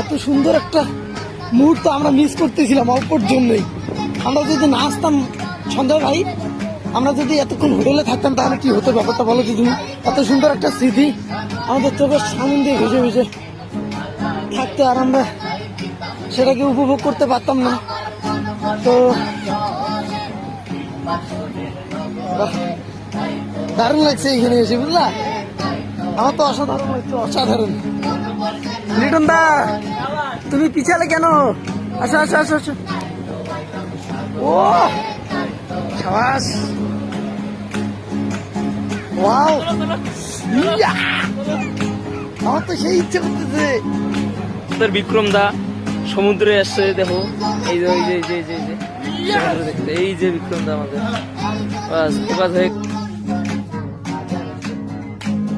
এত সুন্দর একটা মুহূর্ত আমরা মিস করতেছিলাম অল্পর জন্যই। আমরা যদি না আসতাম সঞ্জয় ভাই, আমরা যদি এতক্ষণ হোটেলে থাকতাম তাহলে কি হতো ব্যাপারটা বলো তো তুমি। এত সুন্দর একটা স্মৃতি আমাদের চোখের সামনে দিয়ে ভেসে ভেসে থাকতে, আর আমরা সেটাকে উপভোগ করতে পারতাম না। তো দারুণ লাগছে এখানে এসে, বুঝলা? আমার তো অসাধারণ লাগছে, অসাধারণ। লিটন দা, তুমি পিছালে কেন? আসো আসো আসো আসো। ও সাবাস, ওয়াও, ইয়া! আমার তো সেই ইচ্ছে করতেছে। বিক্রম দা সমুদ্রে আসছে, দেখো এই যে এই যে এই যে এই যে সমুদ্র দেখতে, এই যে বিক্রম দা আমাদের বাস হয়ে